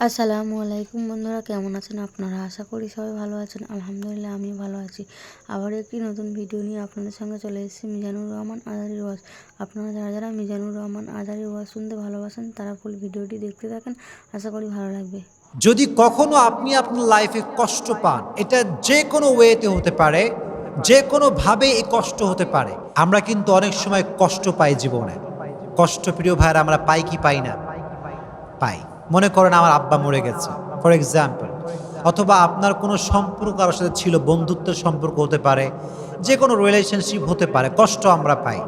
আসসালামু আলাইকুম বন্ধুরা, কেমন আছেন আপনারা? আশা করি সবাই ভালো আছেন। আলহামদুলিল্লাহ আমি ভালো আছি। আবার একটি নতুন ভিডিও নিয়ে আপনাদের সঙ্গে চলে এসেছি মিজানুর রহমান আজারির ওয়াজ। আপনারা যারা যারা মিজানুর রহমান আজারির ওয়াজ শুনতে ভালোবাসেন তারা ফুল ভিডিওটি দেখতে থাকেন, আশা করি ভালো লাগবে। যদি কখনো আপনি আপনার লাইফে কষ্ট পান, এটা যে কোনো ওয়েতে হতে পারে, যে কোনোভাবে এই কষ্ট হতে পারে। আমরা কিন্তু অনেক সময় কষ্ট পাই জীবনে। কষ্ট প্রিয় ভাইয়েরা আমরা পাই কি পাই না? পাই। মনে করেন আমার আব্বা মরে গেছে ফর এক্সাম্পল, অথবা আপনার কোনো সম্পর্ক কারোর সাথে ছিল, বন্ধুত্বের সম্পর্ক হতে পারে, যে কোনো রিলেশনশিপ হতে পারে, কষ্ট আমরা পাই।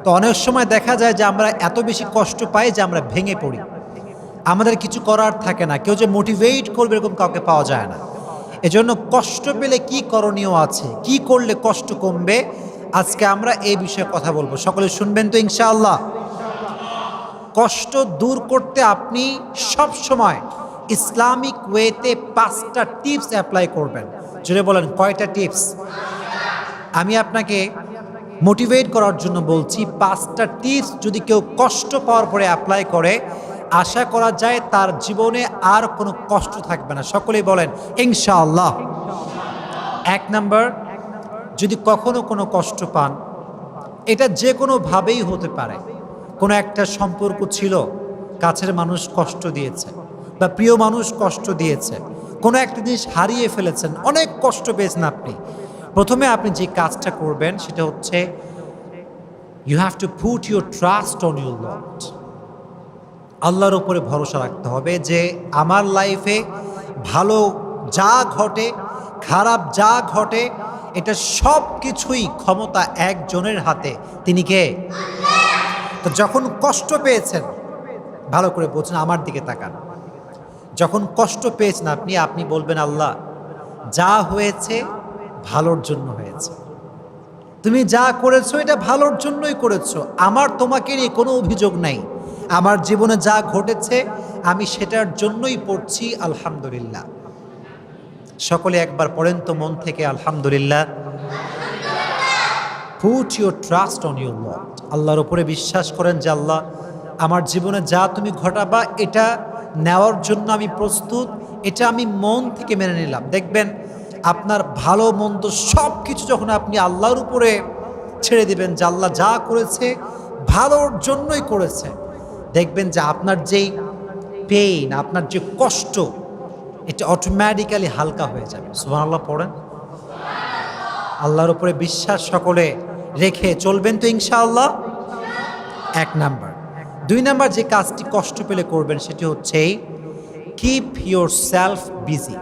তো অনেক সময় দেখা যায় যে আমরা এত বেশি কষ্ট পাই যে আমরা ভেঙে পড়ি, আমাদের কিছু করার থাকে না, কেউ যে মোটিভেট করবে এরকম কাউকে পাওয়া যায় না। এজন্য কষ্ট পেলে কি করণীয় আছে, কি করলে কষ্ট কমবে, আজকে আমরা এই বিষয়ে কথা বলবো। সকলে শুনবেন তো ইনশাআল্লাহ? কষ্ট দূর করতে আপনি সব সময় ইসলামিক ওয়েতে 5টা টিপস অ্যাপ্লাই করবেন। জুড়ে বলেন কয়টা টিপস? আমি আপনাকে মোটিভেট করার জন্য বলছি, 5টা টিপস যদি কেউ কষ্ট পাওয়ার পরে অ্যাপ্লাই করে, আশা করা যায় তার জীবনে আর কোনো কষ্ট থাকবে না। সকলেই বলেন ইনশাআল্লাহ। 1 নাম্বার, যদি কখনো কোনো কষ্ট পান, এটা যে কোনোভাবেই হতে পারে। কোনো একটা সম্পর্ক ছিল, কাছের মানুষ কষ্ট দিয়েছে বা প্রিয় মানুষ কষ্ট দিয়েছে, কোনো একটা জিনিস হারিয়ে ফেলেছেন, অনেক কষ্ট পেয়েছেন আপনি। প্রথমে আপনি যে কাজটা করবেন সেটা হচ্ছে, you have to put your trust on your lord. আল্লাহর উপরে ভরসা রাখতে হবে যে আমার লাইফে ভালো যা ঘটে, খারাপ যা ঘটে, এটা সব কিছুই ক্ষমতা একজনের হাতে। তিনি কে? তো যখন কষ্ট পেয়েছেন, ভালো করে বলছেন, আমার দিকে তাকান। যখন কষ্ট পেয়েছেন আপনি, আপনি বলবেন, আল্লাহ যা হয়েছে ভালোর জন্য হয়েছে, তুমি যা করেছো এটা ভালোর জন্যই করেছো, আমার তোমাকে নিয়ে কোনো অভিযোগ নাই, আমার জীবনে যা ঘটেছে আমি সেটার জন্যই পড়ছি আলহামদুলিল্লাহ। সকলে একবার পড়েন তো মন থেকে আলহামদুলিল্লাহ। Put your trust on your lord. আল্লাহর উপরে বিশ্বাস করেন যে আল্লাহ আমার জীবনে যা তুমি ঘটাবা এটা নেওয়ার জন্য আমি প্রস্তুত, এটা আমি মন থেকে মেনে নিলাম। দেখবেন আপনার ভালো মন্দ সব কিছু যখন আপনি আল্লাহর উপরে ছেড়ে দিবেন যে আল্লাহ যা করেছে ভালোর জন্যই করেছে, দেখবেন যে আপনার যেই পেইন, আপনার যে কষ্ট, এটা অটোমেটিক্যালি হালকা হয়ে যাবে। সুবহানাল্লাহ পড়েন। আল্লাহর উপরে বিশ্বাস সকলে রেখে চলবেন তো ইনশাআল্লাহ। 1 নাম্বার। 2 নাম্বার যে কাজটি কষ্ট পেলে করবেন সেটি হচ্ছে, keep your self busy.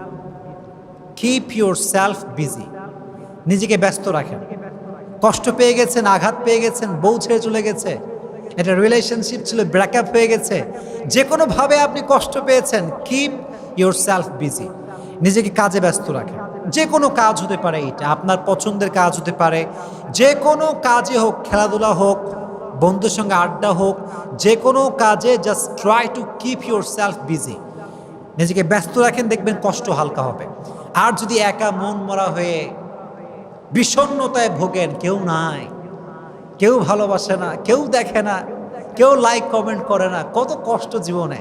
Keep your self busy. নিজেকে ব্যস্ত রাখেন। কষ্ট পেয়ে গেছেন, আঘাত পেয়ে গেছেন, বউ ছেড়ে চলে গেছে, এটা রিলেশনশিপ ছিল, ব্রেকআপ হয়ে গেছে, যে কোনোভাবে আপনি কষ্ট পেয়েছেন, কিপ ইউর সেলফ বিজি। নিজেকে কাজে ব্যস্ত রাখেন। যে কোনো কাজ হতে পারে, এটা আপনার পছন্দের কাজ হতে পারে, যে কোনো কাজে হোক, খেলাধুলা হোক, বন্ধুর সঙ্গে আড্ডা হোক, যে কোনো কাজে just try to keep your self busy. নিজেকে ব্যস্ত রাখেন, দেখবেন কষ্ট হালকা হবে। আর যদি একা মন মরা হয়ে বিষণ্ণতায় ভোগেন, কেউ নাই, কেউ ভালোবাসে না, কেউ দেখে না, কেউ লাইক কমেন্ট করে না, কত কষ্ট জীবনে,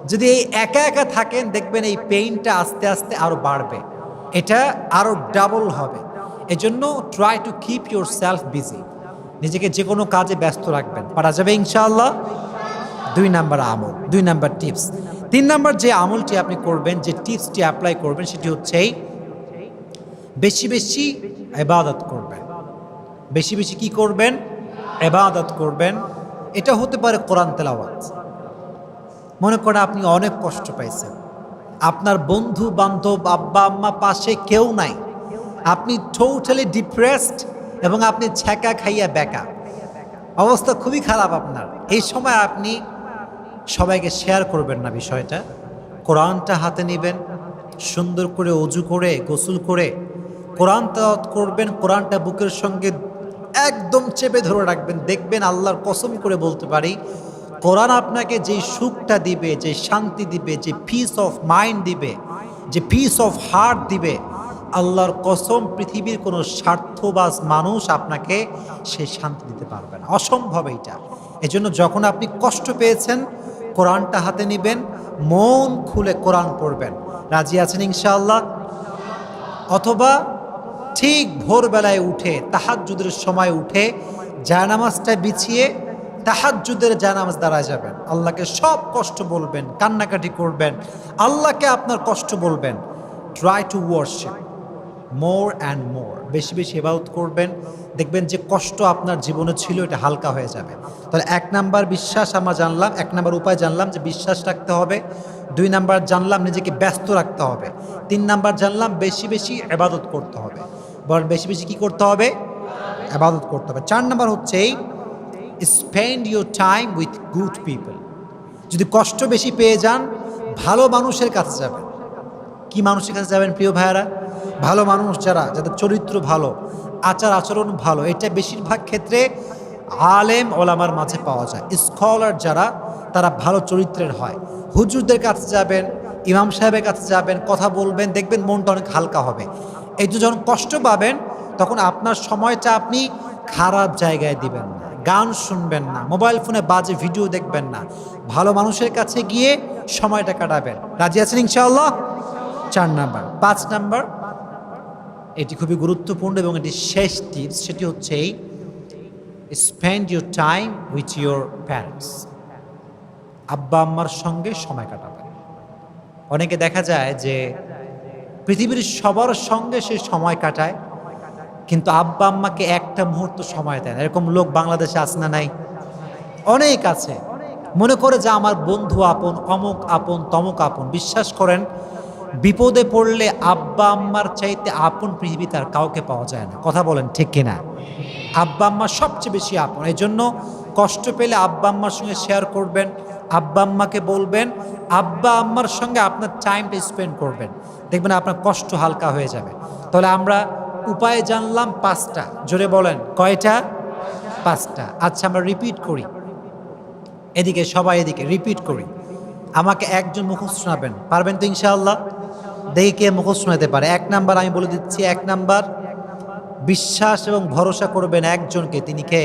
যদি এই একা একা থাকেন, দেখবেন এই পেইনটা আস্তে আস্তে আরো বাড়বে, এটা আরো ডাবল হবে। এজন্য try to keep your self busy. নিজেকে যে কোনো কাজে ব্যস্ত রাখবেন, পারা যাবে ইনশাআল্লাহ। 2 নাম্বার আমল, 2 নাম্বার টিপস। 3 নাম্বার যে আমলটি আপনি করবেন, যে টিপসটি অ্যাপ্লাই করবেন, সেটি হচ্ছে বেশি বেশি ইবাদত করবেন। বেশি বেশি কি করবেন? ইবাদত করবেন। এটা হতে পারে কোরআন তেলাওয়াত। মনে করেন আপনি অনেক কষ্ট পাইছেন, আপনার বন্ধু বান্ধব, আব্বা আম্মা পাশে কেউ নাই, আপনি টোটালি ডিপ্রেসড এবং আপনি ছ্যাঁকা খাইয়া বেকা, অবস্থা খুবই খারাপ আপনার। এই সময় আপনি সবাইকে শেয়ার করবেন না বিষয়টা, কোরআনটা হাতে নেবেন, সুন্দর করে অজু করে গোসল করে কোরআন তেলাওয়াত করবেন, কোরআনটা বুকের সঙ্গে একদম চেপে ধরে রাখবেন। দেখবেন, আল্লাহর কসম করে বলতে পারি, কোরআন আপনাকে যে সুখটা দিবে, যে শান্তি দিবে, যে পিস অফ মাইন্ড দিবে, যে পিস অফ হার্ট দিবে, আল্লাহর কসম পৃথিবীর কোনো স্বার্থবাজ মানুষ আপনাকে সেই শান্তি দিতে পারবে না, অসম্ভব এইটা। এজন্য যখন আপনি কষ্ট পেয়েছেন, কোরআনটা হাতে নেবেন, মন খুলে কোরআন পড়বেন। রাজি আছেন ইনশাআল্লাহ? অথবা ঠিক ভোরবেলায় উঠে তাহাজ্জুদের সময় উঠে জায়নামাজটা বিছিয়ে তাহাজ্জুদের জায়নামাজ দাঁড়ায় যাবেন, আল্লাহকে সব কষ্ট বলবেন, কান্নাকাটি করবেন, আল্লাহকে আপনার কষ্ট বলবেন। Try to worship more and more, বেশি বেশি ইবাদত করবেন, দেখবেন যে কষ্ট আপনার জীবনে ছিল এটা হালকা হয়ে যাবে। তাহলে 1 নাম্বার বিশ্বাস আমরা জানলাম, 1 নাম্বার উপায় জানলাম যে বিশ্বাস রাখতে হবে। 2 নাম্বার জানলাম নিজেকে ব্যস্ত রাখতে হবে। 3 নাম্বার জানলাম বেশি বেশি ইবাদত করতে হবে। বলেন বেশি বেশি কি করতে হবে? ইবাদত করতে হবে। 4 নাম্বার হচ্ছে spend your time with good people. যদি কষ্ট বেশি পেয়ে যান, ভালো মানুষের কাছে যাবেন। কি মানুষের কাছে যাবেন প্রিয় ভাইয়ারা? ভালো মানুষ যারা, যাদের চরিত্র ভালো, আচার আচরণ ভালো, এটা বেশিরভাগ ক্ষেত্রে আলেম ওলামার মাঝে পাওয়া যায়। স্কলার যারা, তারা ভালো চরিত্রের হয়। হুজুরদের কাছে যাবেন, ইমাম সাহেবের কাছে যাবেন, কথা বলবেন, দেখবেন মনটা অনেক হালকা হবে। এই যে যখন কষ্ট পাবেন, তখন আপনার সময়টা আপনি খারাপ জায়গায় দিবেন না, গান শুনবেন না, মোবাইল ফোনে বাজে ভিডিও দেখবেন না, ভালো মানুষের কাছে গিয়ে সময়টা কাটাবেন। রাজি আছেন ইনশাআল্লাহ? 4 নাম্বার। 5 নাম্বার, এটি খুবই গুরুত্বপূর্ণ এবং এটি শেষ টিপস, সেটি হচ্ছে spend your time with your parents. আব্বা আম্মার সঙ্গে সময় কাটাবেন। অনেকে দেখা যায় যে পৃথিবীর সবার সঙ্গে সে সময় কাটায়, কিন্তু আব্বা আম্মাকে একটা মুহূর্ত সময় দেয় না। এরকম লোক বাংলাদেশে আছে না নাই? অনেক আছে। মনে করে যে আমার বন্ধু আপন, অমুক আপন, তমুক আপন। বিশ্বাস করেন, বিপদে পড়লে আব্বা আম্মার চাইতে আপন পৃথিবীতে আর কাউকে পাওয়া যায় না। কথা বলেন ঠিক কিনা? আব্বা আম্মা সবচেয়ে বেশি আপন। এই জন্য কষ্ট পেলে আব্বা আম্মার সঙ্গে শেয়ার করবেন, আব্বা আম্মাকে বলবেন, আব্বা আম্মার সঙ্গে আপনার টাইমটা স্পেন্ড করবেন, দেখবেন আপনার কষ্ট হালকা হয়ে যাবে। তাহলে আমরা উপায় জানলাম 5টা। জোরে বলেন কয়টা? 5টা। আচ্ছা, আমরা রিপিট করি। এদিকে সবাই এদিকে রিপিট করি। আমাকে একজন মুখস্থ শোনাবেন, পারবেন তো ইনশাআল্লাহ? দেখি কে মুখস্থ শোনাতে পারে। 1 নাম্বার আমি বলে দিচ্ছি। 1 নাম্বার, বিশ্বাস এবং ভরসা করবেন একজনকে। তিনি কে?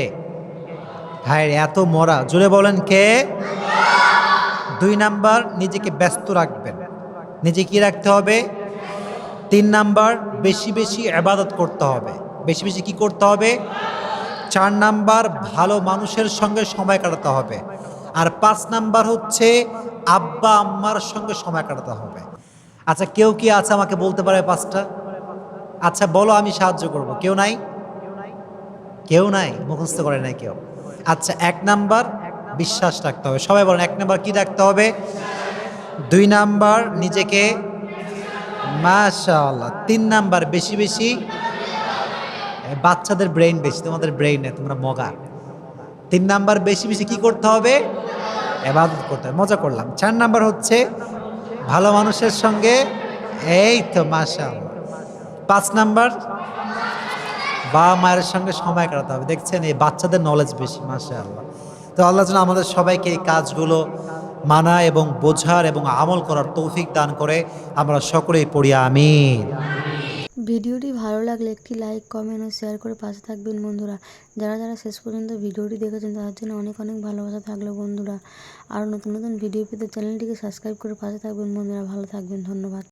হায় এত মরা, জোরে বলেন কে? 2 নাম্বার, নিজেকে ব্যস্ত রাখবেন। নিজে কি রাখতে হবে? 3 নাম্বার, বেশি বেশি ইবাদত করতে হবে। বেশি বেশি কি করতে হবে? 4 নাম্বার, ভালো মানুষের সঙ্গে সময় কাটাতে হবে। আর 5 নাম্বার হচ্ছে আব্বা আম্মার সঙ্গে সময় কাটাতে হবে। আচ্ছা, কেউ কি আছে আমাকে বলতে পারে 5টা? আচ্ছা বলো, আমি সাহায্য করব। কেউ নাই? কেউ নাই? মুখস্থ করে নাই কেউ? আচ্ছা, 1 নাম্বার বিশ্বাস রাখতে হবে। সবাই বলেন 1 নাম্বার কি রাখতে হবে? 2 নাম্বার নিজেকে, মাশাআল্লাহ। 3 নাম্বার বেশি বেশি, বাচ্চাদের ব্রেইন বেশি, তোমাদের ব্রেইন নেই, তোমরা মগা। 3 নাম্বার বেশি বেশি কি করতে হবে? ইবাদত করতে হবে। মজা করলাম। 4 নাম্বার হচ্ছে ভালো মানুষের সঙ্গে, এই তো মাশাআল্লাহ। 5 নাম্বার, বাবা মায়ের সঙ্গে সময় কাটাতে হবে। দেখছেন, এই বাচ্চাদের নলেজ বেশি, মাশাআল্লাহ। তো আল্লাহ যেন আমাদের সবাইকে এই কাজগুলো মানা এবং বোঝার এবং আমল করার তৌফিক দান করে। আমরা সকলেই পড়ি আমিন। ভিডিওটি ভালো লাগলে একটি লাইক, কমেন্ট ও শেয়ার করে পাশে থাকবেন বন্ধুরা। যারা যারা শেষ পর্যন্ত ভিডিওটি দেখেছেন তাদের জন্য অনেক অনেক ভালোবাসা থাকলো বন্ধুরা। আরও নতুন নতুন ভিডিও পেতে চ্যানেলটিকে সাবস্ক্রাইব করে পাশে থাকবেন বন্ধুরা। ভালো থাকবেন, ধন্যবাদ।